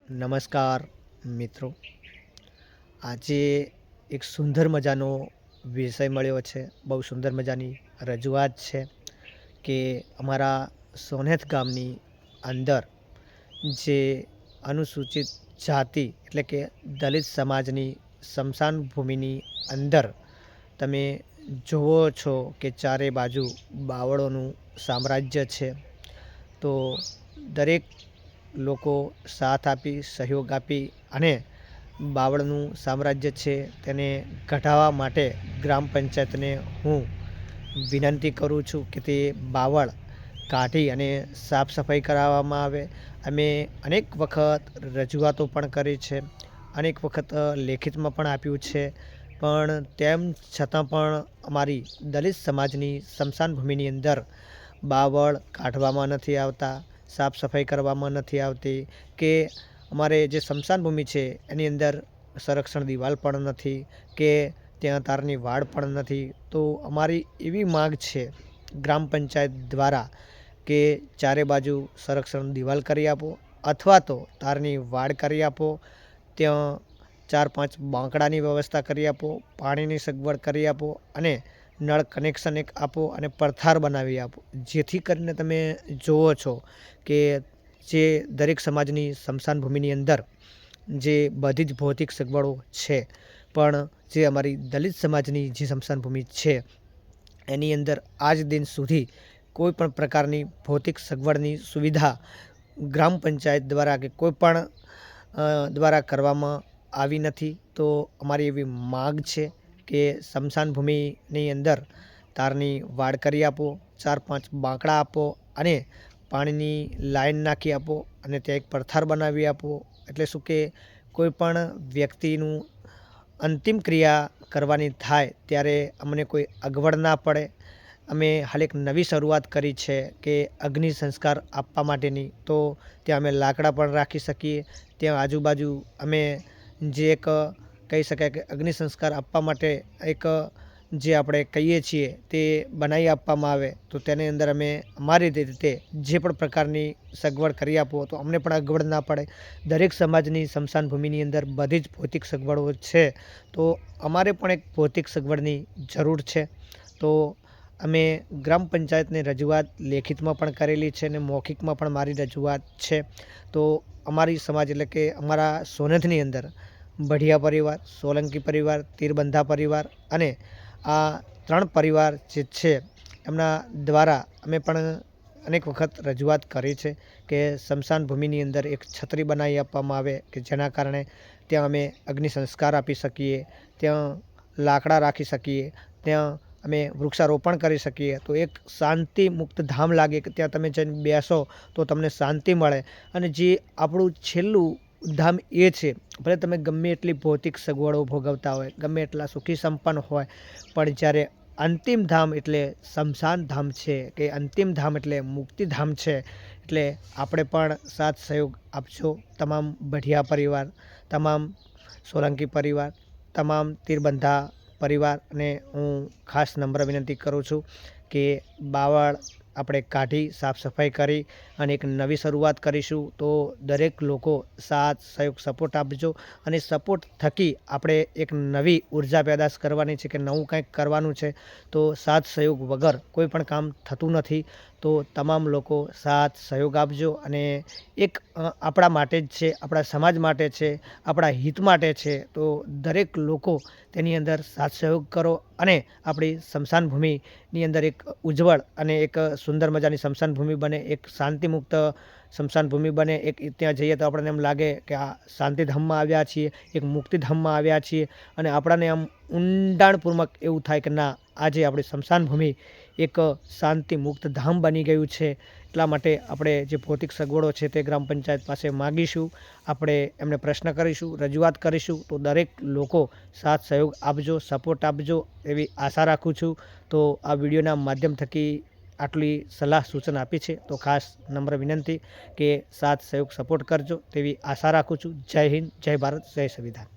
નમસ્કાર મિત્રો. આજે એક સુંદર મજાનો વિષય મળ્યો છે. બહુ સુંદર મજાની રજૂઆત છે કે અમારા સોનેત ગામની અંદર જે અનુસૂચિત જાતિ એટલે કે દલિત સમાજની સ્મશાન ભૂમિની અંદર તમે જુઓ છો કે ચારે બાજુ બાવળોનું સામ્રાજ્ય છે. તો દરેક લોકો સાથ આપી, સહયોગ આપી અને બાવળનું સામ્રાજ્ય છે તેને ઘટાડવા માટે ગ્રામ પંચાયતને હું વિનંતી કરું છું કે તે બાવળ કાઢી અને સાફ સફાઈ કરાવવામાં આવે. અમે અનેક વખત રજૂઆતો પણ કરી છે, અનેક વખત લેખિતમાં પણ આપ્યું છે, પણ તેમ છતાં પણ અમારી દલિત સમાજની સ્મશાન ભૂમિની અંદર બાવળ કાઢવામાં નથી આવતા, સાફ સફાઈ કરવામાં નથી આવતી કે અમારે જે સ્મશાન ભૂમિ છે એની અંદર સંરક્ષણ દિવાલ પણ નથી કે ત્યાં તારની વાડ પણ નથી. તો અમારી એવી માગ છે ગ્રામ પંચાયત દ્વારા કે ચારે બાજુ સંરક્ષણ દિવાલ કરી આપો અથવા તો તારની વાડ કરી આપો, ત્યાં 4-5 બાંકડાની વ્યવસ્થા કરી આપો, પાણીની સગવડ કરી આપો અને નળ કનેક્શન એક આપો અને પડથાર બનાવી આપો. જેથી કરીને તમે જુઓ છો કે જે દરેક સમાજની સ્મશાન ભૂમિની અંદર જે બધી જ ભૌતિક સગવડો છે, પણ જે અમારી દલિત સમાજની જે સ્મશાન ભૂમિ છે એની અંદર આજ દિન સુધી કોઈ પણ પ્રકારની ભૌતિક સગવડની સુવિધા ગ્રામ પંચાયત દ્વારા કે કોઈ પણ દ્વારા કરવામાં આવી નથી. તો અમારી એવી માગ છે કે સ્મશાન ભૂમિની અંદર તારની વાડ કરી આપો, 4-5 બાંકડા આપો અને પાણીની લાઈન નાખી આપો અને ત્યાં એક પડથાર બનાવી આપો. એટલે શું કે કોઈ પણ વ્યક્તિનું અંતિમ ક્રિયા કરવાની થાય ત્યારે અમને કોઈ અગવડ ના પડે. અમે હાલ એક નવી શરૂઆત કરી છે કે અગ્નિ સંસ્કાર આપવા માટેની. તો ત્યાં અમે લાકડા પણ રાખી શકીએ. ત્યાં આજુબાજુ અમે જે એક કહી શકાય કે અગ્નિ સંસ્કાર આપવા માટે એક જે આપણે કહીએ છીએ તે બનાવી આપવામાં આવે તો તેની અંદર અમે અમારી રીતે જે પણ પ્રકારની સગવડ કરી આપો તો અમને પણ અગવડ ના પડે. દરેક સમાજની સ્મશાન ભૂમિની અંદર બધી જ ભૌતિક સગવડો છે, તો અમારે પણ એક ભૌતિક સગવડની જરૂર છે. તો અમે ગ્રામ પંચાયતને રજૂઆત લેખિતમાં પણ કરેલી છે અને મૌખિકમાં પણ મારી રજૂઆત છે. તો અમારી સમાજ એટલે કે અમારા સોનેતની અંદર બઢિયા પરિવાર, સોલંકી પરિવાર, તીરબંધા પરિવાર અને આ 3 પરિવાર જે છે એમના દ્વારા અમે પણ અનેક વખત રજૂઆત કરી છે કે સ્મશાન ભૂમિની અંદર એક છત્રી બનાવી આપવામાં આવે કે જેના કારણે ત્યાં અમે અગ્નિ સંસ્કાર આપી શકીએ, ત્યાં લાકડા રાખી શકીએ, ત્યાં અમે વૃક્ષારોપણ કરી શકીએ. તો એક શાંતિ મુક્ત ધામ લાગે કે ત્યાં તમે જઈને બેસો તો તમને શાંતિ મળે. અને જે આપણું છેલ્લું ધામ એ છે, ભલે તમે ગમે એટલી ભૌતિક સગવડો ભોગવતા હોય, ગમે એટલા સુખી સંપન્ન હોય, પણ જ્યારે અંતિમ ધામ એટલે સ્મશાન ધામ છે કે અંતિમ ધામ એટલે મુક્તિધામ છે. એટલે આપણે પણ સાથ સહયોગ આપજો. તમામ બઢિયા પરિવાર, તમામ સોલંકી પરિવાર, તમામ તીરબંધા પરિવાર અને હું ખાસ નમ્ર વિનંતી કરું છું કે બાવળ આપણે કાઢી સાફ સફાઈ કરી અને એક નવી શરૂઆત કરીશું. તો દરેક લોકો સાથ સહયોગ સપોર્ટ આપજો અને સપોર્ટ થકી આપણે એક નવી ઉર્જા પેદાશ કરવાની છે કે નવું કંઈક કરવાનું છે. તો સાથ સહયોગ વગર કોઈ પણ કામ થતું નથી. તો તમામ લોકો સાથ સહયોગ આપજો અને એક આપણા માટે જ છે, આપણા સમાજ માટે છે, આપણા હિત માટે છે. તો દરેક લોકો તેની અંદર સાથ સહયોગ કરો અને આપણી સ્મશાન ભૂમિની અંદર એક ઉજ્જવળ અને એક સુંદર મજાની સ્મશાન ભૂમિ બને, એક શાંતિમુક્ત સ્મશાન ભૂમિ બને. એક ત્યાં જઈએ તો આપણને એમ લાગે કે આ શાંતિધામમાં આવ્યા છીએ, એક મુક્તિધામમાં આવ્યા છીએ અને આપણાને આમ ઊંડાણપૂર્વક એવું થાય કે ના, આજે આપણી સ્મશાન ભૂમિ એક શાંતિ મુક્ત ધામ બની ગયું છે. એટલા માટે આપણે જે ભૌતિક સગવડો છે તે ગ્રામ પંચાયત પાસે માગીશું, આપણે એમને પ્રશ્ન કરીશું, રજૂઆત કરીશું. તો દરેક લોકો સાથ સહયોગ આપજો, સપોર્ટ આપજો એવી આશા રાખું છું. તો આ વિડીયોના માધ્યમ થકી આટલી સલાહ સૂચન આપી છે તો ખાસ નમ્ર વિનંતી કે સાથ સહયોગ સપોર્ટ કરજો તેવી આશા રાખું છું. જય હિન્દ, જય ભારત, જય સંવિધાન.